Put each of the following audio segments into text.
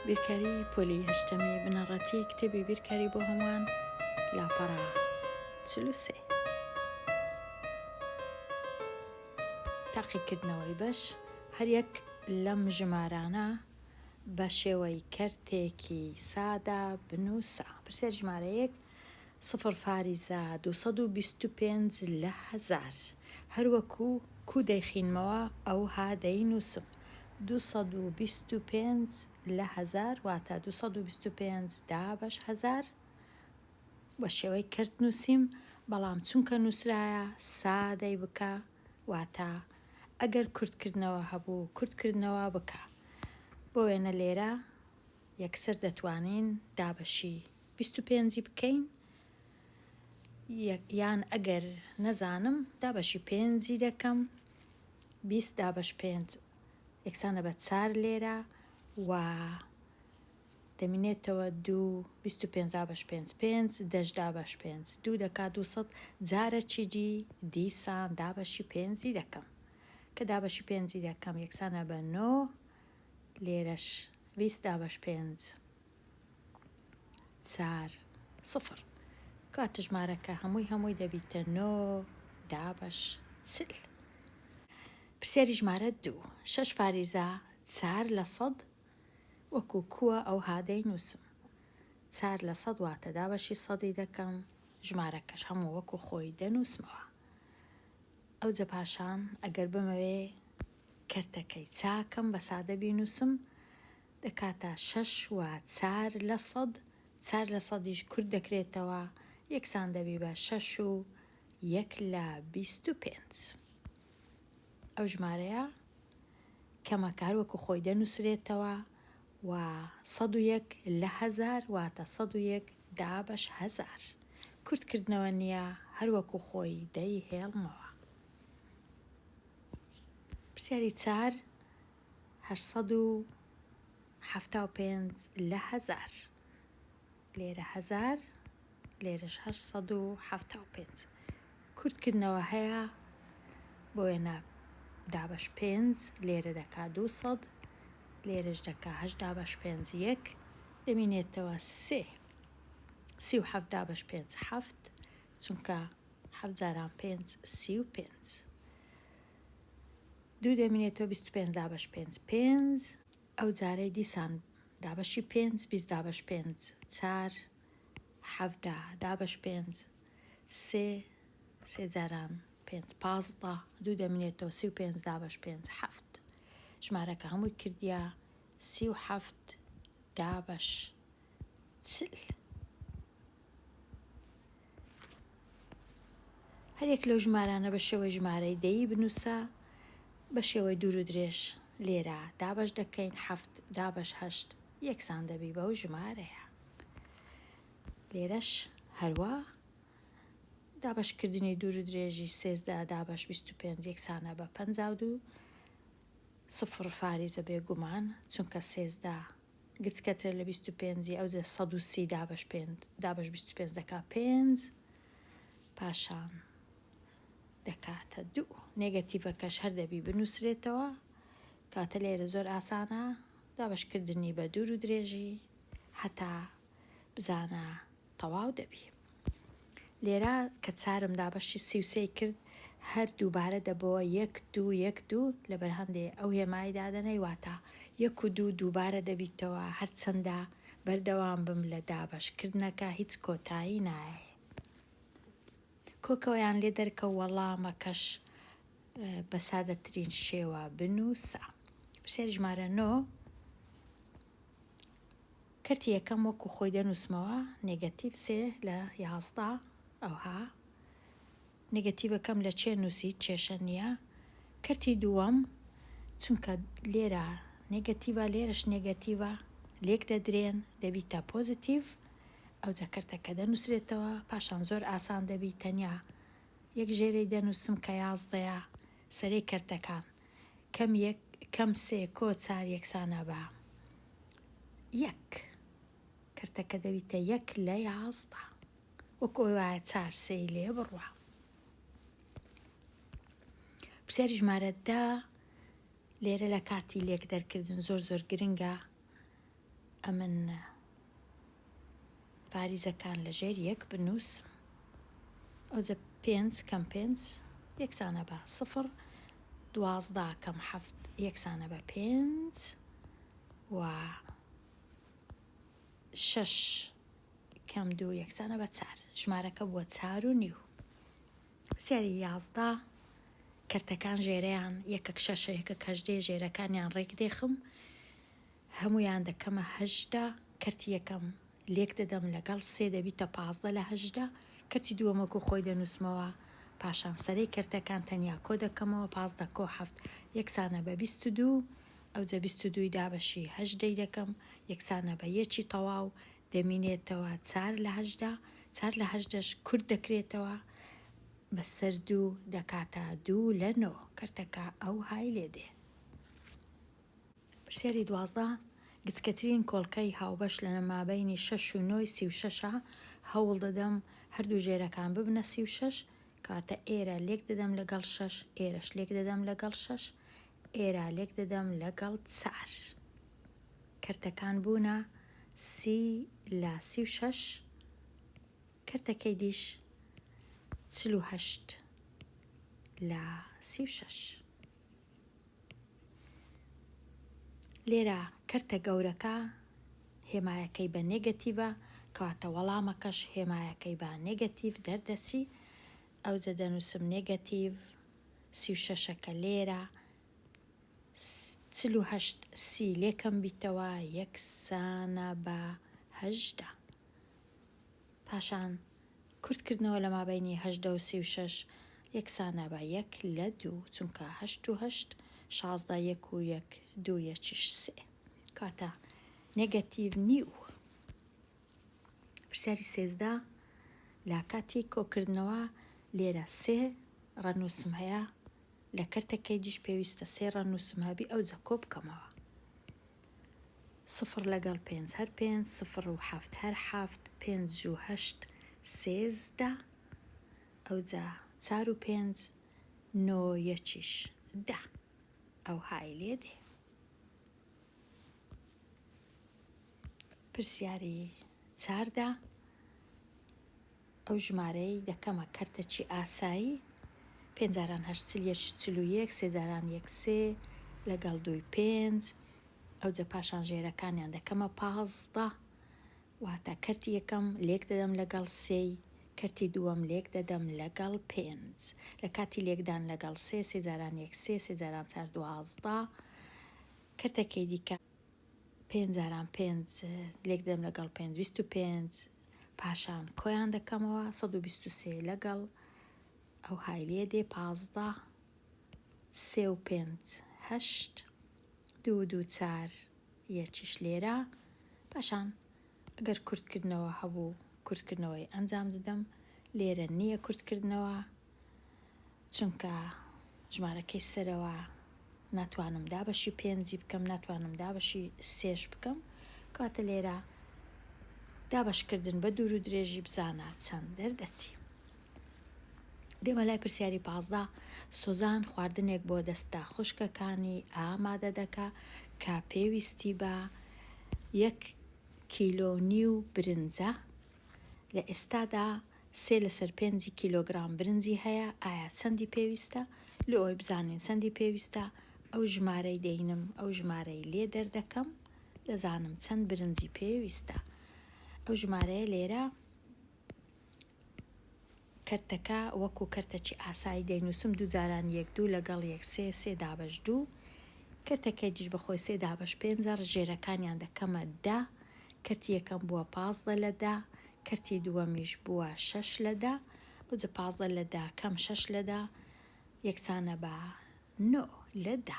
بیرکاری پۆلی هەشتەمی بنەڕەتی کتێبی بیرکاری بۆ هەمووان لاپەڕە 43 تاقیکردنەوەی بەش هەر یەک لەم ژمارانە بە شێوەی کەرتێکی سادا بنووسە. پرسیار ژمارەیەک 0.225 لە 1000 هەروەکو کو دەیخینمەوە ئەو ها دەینووسم 225 لە 1000 واتە 225 دا بەش 1000 بە شێوەی کەرت نووسیم، بەڵام چونکە نووسرایە سادەی بکە، واتە ئەگەر کورتکردنەوە هەبوو کورتکردنەوە بکە. بۆ وێنە لێرە یەکسەر دەتوانین دابەشی 25 بکەین، یان ئەگەر نەزانم دابەشی 5 دەکەم، 20 دابەش 5 یەکسانە بە 4 لێرە و دەمینێتەوە 25 دابەش 5 5 10 دابەش 5 2 دەکات 200 جارەکی دیسان دابەشی 5 دەکەم، کە دابەشی 5 دەکەم یەکسانە بە 9 لێرەش 20 دابەش 5 4 0 کاتە ژمارەکە هەمووی دەبیتە 9 دابەش 40. پرسیاری ژمارە 2 6 فاریزە 4 لە 100 وەکو کووە ئەو هادەی نووسم. 4 لە 100 واتە دابەشی 100 دەکەم، ژمارەکەش هەموو وەکو خۆی دەنووسمەوە. ئەوجە پاشان ئەگەر بمەوێ کەرتەکەی چاکەم بە سادە بینووسم، دەکاتە 6 و 4 لە 100 4 لە 100 کورت دەکرێتەوە، یەکسان دەبی بە 6 و 1 لە 25. ئەو ژمارەیە کەمەکار وەکو خۆی دەنووسرێتەوە و 101 لە 1000 واتە 101 دابەش 1000 کورتکردنەوە نییە، هەروەکو خۆی دەی هێڵمەوە. پرسیاری 4 875 لە 1000 لێرە 1000 لێرەش 875 کورتکردنەوە هەیە، بۆ وێنە دابەش 5 لێرە دەکا 200 لێرەش دەکا 8 دابەش 5 1 دەمینێتەوە 3 37 دابەش 5 7 چونکە 7 جاران 5 35 2 دەمینێتەوە 25 دابەش 5 5 ئەو جارەی دیسان دابەشی 5 20 دابەش 5 4 17 دابەش 5 3 جاران 5 15 2 دەمینێتەوە 35 دابەش 5 7 ژمارەکە هەمووی کردیە 37 دابەش 40. هەرێک لەو ژمارانە بە شێوەی ژمارەی دەیی بنووسە، بە شێوەی دوور و درێژ لێرە دابەش دەکەین 7 دابەش 8 یەکسان دەبی بەو ژمارەیە. لێرەش هەروە دابەشکردنی دوور و درێژی 13 دابەش 25 یەکسانە بە 52 0 فاریزە بێگومان، چونکە 13 گچکەترە لە 25 ئەوجە 130 دابەش 5 دابەش 25 دەکا 5 پاشان دەکاتە 2 نێگەتیڤەکەش هەر دەبی بنووسرێتەوە، کاتە لێرە زۆر ئاسانە دابەشکردنی بە دوور و درێژی هەتا بزانە تەواو دەبی. لێرە کە چارم دابەشی 33 کرد هەر دووبارە دەبەوە 1 2 1 2 لە بەرهەندێ ئەو هێمای دادەنەی، واتە 1 و 2 دووبارە دەبیتەوە، هەرچەندە بەردەوام بم لە دابەشکردنەکە هیچ کۆتایی نایە. کۆکەوەیان لێ دەرکە وەڵامەکەش بە سادەترین شێوە بنووسە. پرسیاری ژمارە 9 کەرتی یەکەم وەکو خۆی دەنووسمەوە، نێگەتیڤ 3 لە 11 ئەوها نێگەتیڤەکەم لە چێ نووسیت کێشە نییە. کەرتی دووەم چونکە لێرە نێگەتیڤە لێرەش نێگەتیڤە لێک دەدرێن دەبیتە پۆزیتیڤ، ئەوجە کەرتەکە دەنووسرێتەوە، پاشان زۆر ئاسان دەبی تەنیا یەک ژێرەی دەنووسم کە 11ەیە سەرەی کەرتەکان کەم 3 کۆ 4 یەکسانە بە 1 کەرتەکە دەبیتە 1 لە 11 وەکو وایە 4 3 لێ بڕوە. پرسیاری ژمارە 10 لێرە لە کاتی لێک دەرکردن زۆر گرنگە ئەمن پاریزەکان لەژێر یەک بنووسم. ئەوجە 5 کەم 5 یەکسانە بە 0، 12 کەم 7 یەکسانە بە 5 و 6 کەم 2 یەکسانە بە 4. ژمارەکە بووە 4.5. پرسیاری 11 کەرتەکان ژێرەیان یەکەک 6 یەکەک 8 ژێرەکانیان ڕێک دێخم، هەمویان دەکەمە 8. کەرتی یەکەم لێک دەدەم لەگەڵ 3 دەبیتە 15 لە 8. کەرتی دووەمەکو خۆی دەنووسمەوە، پاشان سەرەی کەرتەکان تەنیا کۆ دەکەمەوە 15 کۆ 7 یەکسانە بە 22. ئەوجە 22 دابەشی 8 دەکەم یەکسانە بە 1 تەواو دەمینێتەوە 4 لە 8. 4 لە 8ش کورت دەکرێتەوە بەسەر 2 دەکاتە 2 لە 9. کەرتەکە ئەو های لێدێ. پرسیاری 12 گچکەترین کۆڵکەی هاوبەش لە نەمابەینی 6 و 9 36 هەوڵ دەدەم هەردوو ژێرەکان ببنە 36، کاتە ئێرە لێک دەدەم لەگەڵ 6، ئێرەش لێک دەدەم لەگەڵ 6، ئێرە لێک دەدەم لەگەڵ 4. کەرتەکان بوونە 30 لە 36، کەرتەکەی دیش 48 لە 36. لێرە کەرتە گەورەکە هێمایەکەی بە نێگەتیڤە، کەواتە وەڵامەکەش هێمایەکەی بە نێگەتیڤ دەردەچی. ئەوجە دەنووسم نێگەتیڤ 36ەکە لێرە 48 30 لێکم بیتەوە یەکسانە بە 8. پاشان کورتکردنەوە لە مابەینی 8 و 36 یەکسانە بە 1 لە 2، چونکە 8 و 8 16 1 و 1 2 یەکیش 3، کاتە نێگەتیڤ نیو. پرسیاری 13 لە کاتی کۆکردنەوە لێرە 3 ڕەنووسم هەیە، لە کەرتەکەی دیش پێویستە 3 ڕەنووسم هەبی، ئەوجە کۆ بکەمەوە. 0 لەگەڵ 5 هەر 5، 0 و 7 هەر 7، 5 و 8 13، ئەوجا 4 و 5 9 یەکیش 10. ئەو های لێدێ. پرسیاری 14 ئەو ژمارەی دەکەمە کەرتەکی ئاسایی 5 8 41 3 1 لەگەڵ 2 5، ئەوجە پاشان ژێرەکانیان دەکەمە 15، واتە کەرتی یەکەم لێک دەدەم لەگەڵ 3، کەرتی دووەم لێک دەدەم لەگەڵ 5. لە کاتی لێکدان لەگەڵ 3 3 1 3 4 12، کەرتەکەی دیکە 5 5 لێک دەدەم لەگەڵ 5 25، پاشان کۆیان دەکەمەوە 123 لەگەڵ ئەو های لێدێ 15 3 و 5 8 2 و 2 4 یەکیش لێرە. پاشان ئەگەر کورتکردنەوە هەبوو کورتکردنەوەی ئەنجام دەدەم، لێرە نییە کورتکردنەوە چونکە ژمارەکەی سەرەوە ناتوانم دابەشی 5 بکەم، ناتوانم دابەشی 3 بکەم، کاتە لێرە دابەشکردن بە دوور و درێژی بزانە چەند دەردەچی. دێمە لای پرسیاری 15 سۆزان خواردنێک بۆ دەستە خوشکەکانی ئامادە دەکا کە پێویستی بە 1.5 کیلۆ برنجە. لە ئێستادا 3/5 کیلۆگرام برنجی هەیە، ئایا چەندی پێویستە؟ لە ئەوەی بزانین چەندی پێویستە ئەو ژمارەی دەینم، ئەو ژمارەی لێ دەردەکەم، دەزانم چەند برنجی پێویستە. ئەو ژمارەیە لێرە کەرتەکە وەکو کەرتەکی ئاسایی دەینووسم 2 جاران 1 2 لەگەڵ 1 3 3 دابەش 2، کەرتەکەی دیش بەخۆی 3 دابەش 5 ژێرەکانیان دەکەمە 10، کەرتی یەکەم بووە 15 لە 10، کەرتی دووەمیش بووە 6 لە 10، ئەوجە 15 لە 10 کەم 6 لە 10 یەکسانە بە 9 لە 10،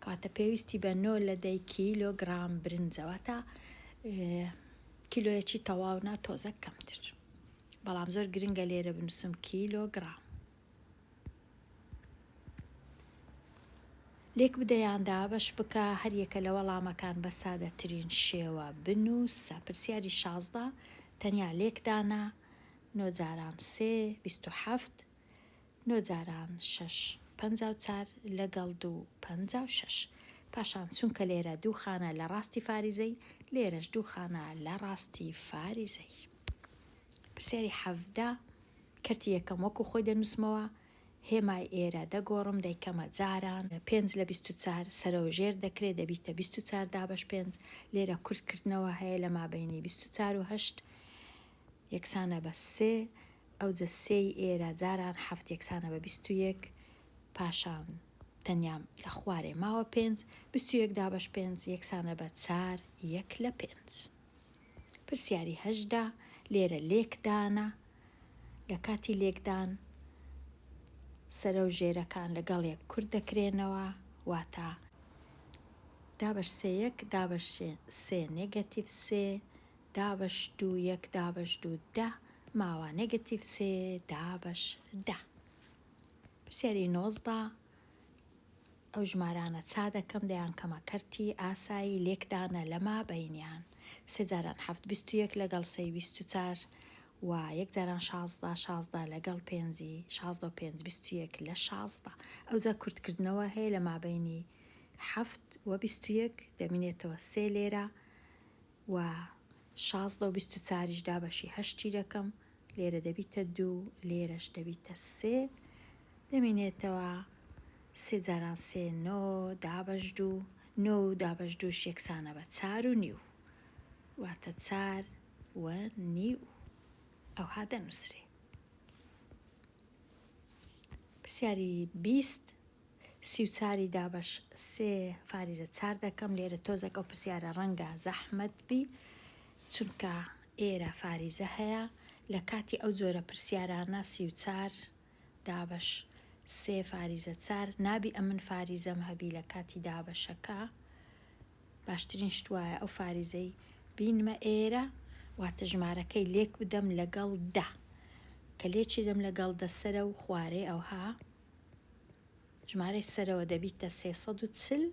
کاتە پێویستی بە 9 لە 10 کیلۆگرام برنجەوە تا کیلۆیەکی تەواونا تۆزە کەمتر، بەڵام زۆر گرنگە لێرە بنووسم کیلۆگرام. لێک بدەیان دابەش بکە هەر یەکە لە وەڵامەکان بە سادەترین شێوە بنووسە. پرسیاری 16 تەنیا لێکدانە 9 جاران 3 27، 9 جاران 6 54 لەگەڵ 2 56، پاشان چونکە لێرە دوو خانە لە ڕاستی فاریزەی، لێرەش دوو خانە لە ڕاستی فاریزەی. پرسیاری 17 کەرتی یەکەم وەکو خۆی دەنووسمەوە، هێمای ئێرە دەگۆڕم دەیکەمە جاران 5 لە 24 سەرۆژێر دەکرێت دەبیتە 24 دابەش 5. لێرە کورتکردنەوە هەیە لە مابینی 24 و 8 یەکسانە بە 3، ئەوجە 3 ئێرە جاران 7 یەکسانە بە 21. پاشان تەنیام لە خوارێ ماوە 5 21 دابەش 5 یەکسانە بە 4 1 لە 5. پرسیاری 18 لێرە لێکدانە، لە کاتی لێکدان سەرە و ژێرەکان لەگەڵ یەک کورت دەکرێنەوە، واتە دابەش 3 1 دابەش 3 نێگەتیڤ 3 دابەش 2 1 دابەش 2 10 ماوە نێگەتیڤ 3 دابەش 10. پرسیاری 19 ئەو ژمارانە چا دەکەم دەیان کەمە کەرتی ئاسایی لێکدانە لە مابینیان. 3 جاران 7 21 لەگەڵ 3 24 و 1 جاران 16 16 لەگەڵ 5 16 و 5 21 لە 16. ئەوجا کورتکردنەوە هەیە لە مابینی 7 و 21 دەمینێتەوە 3 لێرە و 16 و 24 دابەشی 8 دەکەم، لێرە دەبیتە 2 لێرەش دەبیتە 3 دەمینێتەوە 3 جاران 3 9 دابەش 2 9 دابەش 2 یەکسانە بە 4 و نیو، واتە 4 و نیو. ئەوها دەنووسرێ. پرسیاری 20 34 دابەش 3 فاریزە 4 دەکەم. لێرە تۆزێک ئەو پرسیارە ڕەنگە زەحمەت بی چونکە ئێرە فاریزە هەیە لە کاتی ئەو جۆرە پرسیارانە 34 دابەش 3 فاریزە 4 نابی ئەمن فاریزەم هەبی لە کاتی دابەشەکە. باشترین شتوایە ئەو فاریزەی بینمە ئێرە، واتە ژمارەکەی لێک بدەم لەگەڵ 10 کە لێکی دەم لەگەڵ 10 سەرە و خوارێ ئەوها ژمارەی سەرەوە دەبیتە 340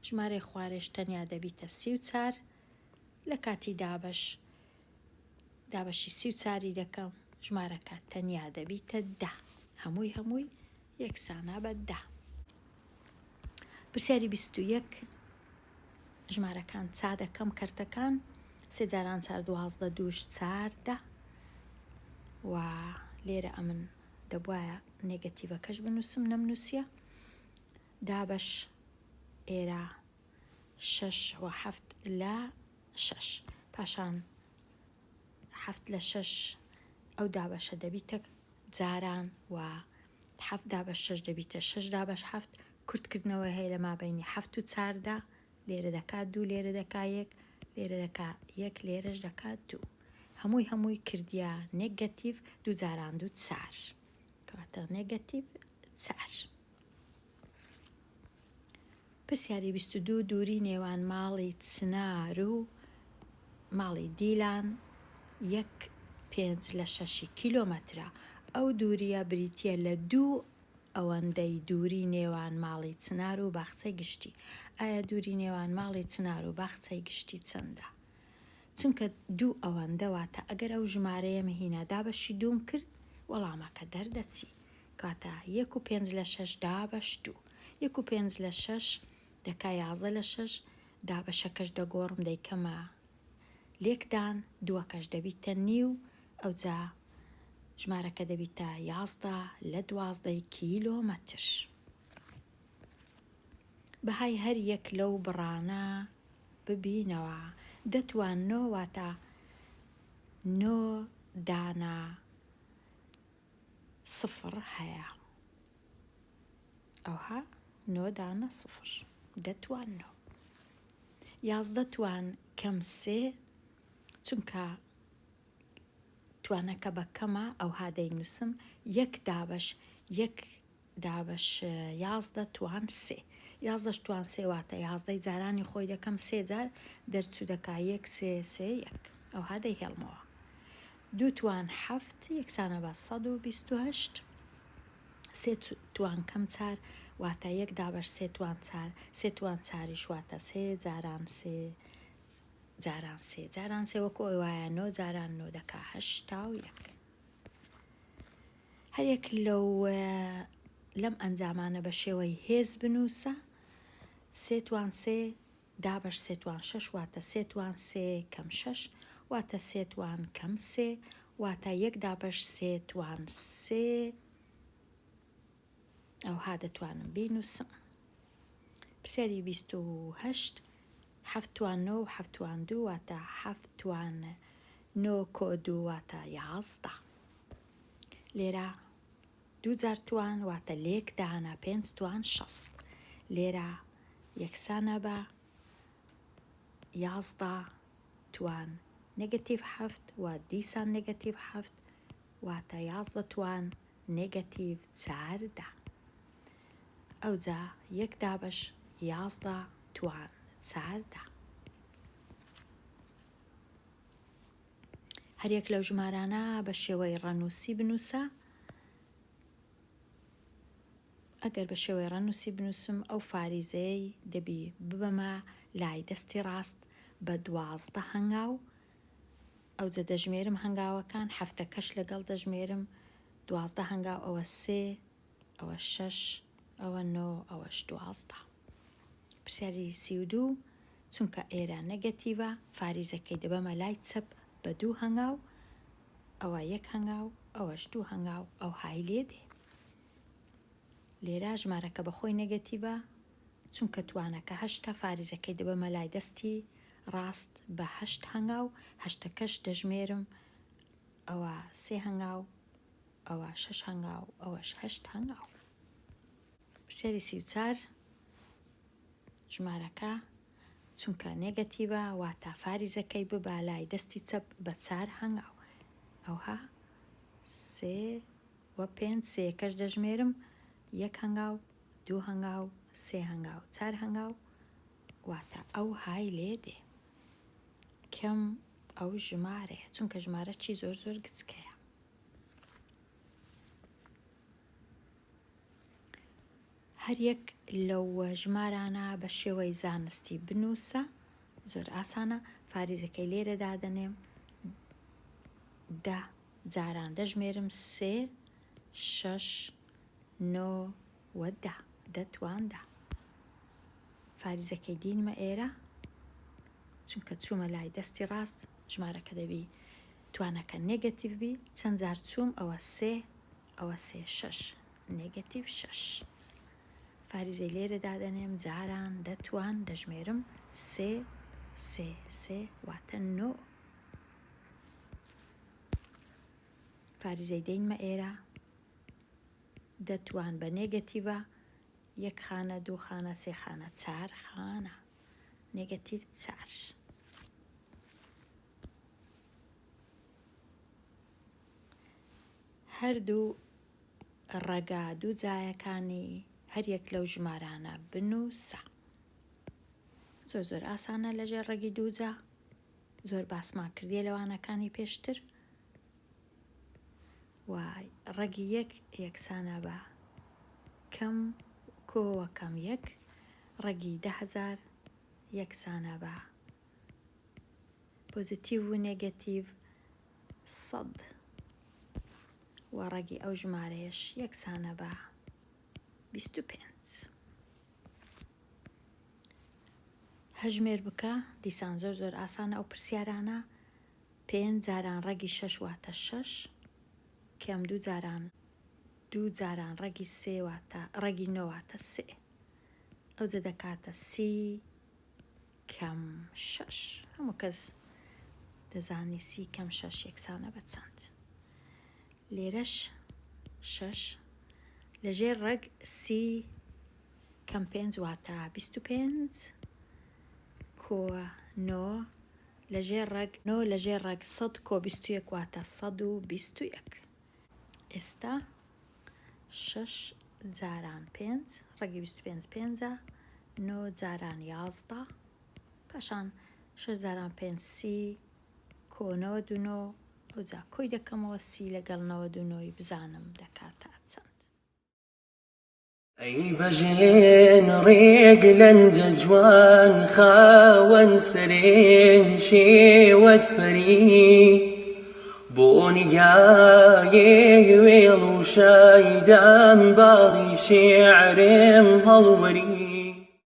ژمارەی خوارێش تەنیا دەبیتە 34 لە کاتی دابەشی 34 دەکەم ژمارەکە تەنیا دەبیتە 10 هەمووی یەکسانە بە 10. پرسیاری 21 ژمارەکان چا دەکەم کەرتەکان 3 جاران 4 12 دووش 14 و لێرە ئەمن دەبوایە نێگەتیڤەکەش بنووسم نەمنووسیە. دابەش ئێرە 6 و 7 لە 6 پاشان 7 لە 6 ئەو دابەشە دەبیتە جاران و 7 دابەش 6 دەبیتە 6 دابەش 7 کورتکردنەوە هەیە لە مابینی 7 و 14 لێرە دەکات 2 لێرە دەکات 1 لێرە دەکات 1 لێرەش دەکات 2 هەمووی کردیا نێگەتیڤ 2 جاران 2 4 کەواتە نێگەتیڤ 4. پرسیاری 22 دووری نێوان ماڵی چنار و ماڵی دیلان 1.5 لە 6 کیلۆمەترە. ئەو دووریە بریتیە لە 2 ئەوەندەی دووری نێوان ماڵی چنار و باخچەی گشتی. ئایا دووری نێوان ماڵی چنار و باخچەی گشتی چەندە؟ چونکە 2 ئەوەندە واتە ئەگەر ئەو ژمارەیە مەهینە دابەشی 2 کرد وەڵامەکە دەردەچی کاتە 1.5 لە 6 دابەش 2 1.5 لە 6 دەکا 11 لە 6 دابەشەکەش دەگۆڕم دەیکەمە لێکدان 2کەش دەبیتە نیو ئەوجا ژمارەکە دەبیتە 11 لە 12 کیلۆمەتر. بەهای هەر یەک لەو بڕانە ببینەوە دەتواننەوە واتە 9 دانە سفر هەیە. ئەوها 9 دانە سفر دەتواننەوە. 11 توان کەم 3 چونکە توانەکە بە کەمە ئەوها دەینووسم 1 دابەش 11 توان 3 11 توان 3 واتە 11 جارانی خۆی دەکەم 3 جار دەرچوو دەکا 1 3 3 1 ئەوها دەیهێڵمەوە. 2 توان 7 یەکسانە بە 128 3 توان کەم 4 واتە 1 دابەش 3 توان 4 3 توان 4 واتە 3 جاران 3 جاران 3 جاران 3 وەکو ئەو وایە 9 جاران 9 دەکا 81. هەرێک لەم ئەنجامانە بە شێوەی هێز بنووسە سێ توان سێ دابەش سێ توان شەش واتە سێ توان سێ کەم شەش واتە سێ توان کەم سێ واتە یەک دابەش سێ توان سێ ئەوها دەتوانم بینووسم. پرسیاری 28 حەفت توان نۆ و حەفت توان دوو واتە حەفت توان نۆ کۆ دوو واتە 11. لێرە 2000 توان واتە لێک داهەنا 5 توان 60. لێرە یەکسانە بە 11 توان نێگەتیڤ 7 و دیسان نێگەتیڤ 7 واتە 11 توان نێگەتیڤ 14. ئەوجا یەک دابەش 11 توان 14. هەریەک لەو ژمارانە بە شێوەی ڕەنووسی بنووسە. ئەگەر بە شێوەی ڕەنووسی بنووسم ئەو فاریزەیەی دەبی ببەمە لای دەستی ڕاست بە 12 هەنگاو. ئەوجا دەژمێرم هەنگاوەکان هەفتەکەش لەگەڵ دەژمێرم 12 هەنگاو ئەوە 3 ئەوە 6 ئەوە 9 ئەوەش 12. پرسیاری 32 چونکە ئێرە نەگەتیڤە فاریزەکەی دەبەمە لای چەپ بە 2 هەنگاو ئەوە 1 هەنگاو ئەوەش 2 هەنگاو ئەو های لێ دێ. لێرە ژمارەکە بەخۆی نەگەتیڤە چونکە توانەکە 8 فاریزەکەی دەبەمە لای دەستی ڕاست بە 8 هەنگاو هەشتەکەش دەژمێرم ئەوە 3 هەنگاو ئەوە 6 هەنگاو ئەوەش 8 هەنگاو. پرسیاری 34 ژمارەکە چونکە نێگەتیڤە واتە فاریزەکەی ببە لای دەستی چەپ بە 4 هەنگاو ئەوها 3 و 5 سێکەش دەژمێرم 1 هەنگاو 2 هەنگاو 3 هەنگاو 4 هەنگاو واتە ئەو های لێ دێ. کەم ئەو ژمارەیە چونکە ژمارە چی زۆر زۆر گچکەیە. هەر یەک لەو ژمارانە بە شێوەی زانستی بنووسە زۆر ئاسانە. فاریزەکەی لێرە دادەنێم 10 جاران دەژمێرم 3 6 9 و 10 توان 10. فاریزەکەی دینمە ئێرە چونکە چوومە لای دەستی ڕاست ژمارەکە دەبی توانەکە نێگەتیڤ بی چەند جار چووم ئەوە 3 ئەوە 3 6 نێگەتیڤ 6. فاریزەی لێرە دادەنێم جاران دەتوان دەژمێرم 3 3 3 واتە 9. فاریزەی دەینمە ئێرە دەتوان بە نێگەتیڤە 1 خانە 2 خانە 3 خانە 4 خانە نێگەتیڤ 4. هەردوو ڕەگا دوو جایەکانی هەریەک لەو ژمارانە بنووسە. زۆر زۆر ئاسانە لەژێر ڕەگی دووجا زۆر باسمان کردیە لەوانەکانی پێشتر. وای ڕەگی 1 یەکسانە بە کەم کۆوە کەم 1 ڕەگی 10,000 یەکسانە بە پۆزیتیڤ و نێگەتیڤ 100 و ڕەگی ئەو ژمارەیەش یەکسانە بە 25. هەژمێر بکە دیسان زۆر زۆر ئاسانە ئەو پرسیارانە. 5 جاران ڕەگی 6 واتە 6 کەم 2 جاران ڕەگی 3 واتە ڕەگی 9 واتە 3 ئەوجا دەکاتە 30 کەم 6. هەموو کەس دەزانی 30 کەم 6 یەکسانە بە چەند. لێرەش 6 لەژێر ڕەگ 30 کەم 5 واتە 25 کۆ 9 لەژێر ڕەگ 9 لەژێر ڕەگ 100 کۆ 21 واتە 121. ئێستا 6 جاران 5 ڕەگی 25 5 9 جاران 11 پاشان 6 جاران 5 30 کۆ 99 ئەوجا کۆی دەکەمەوە 30 لەگەڵ 99 بزانم دەکاتە چەند. ئەی بەژێن ڕێگ لەنجە جوان خاوەن سەرێن شێوەت پەری بۆ نیگایێ وێڵ و شایدام باڵی شێعرێم هەڵوەری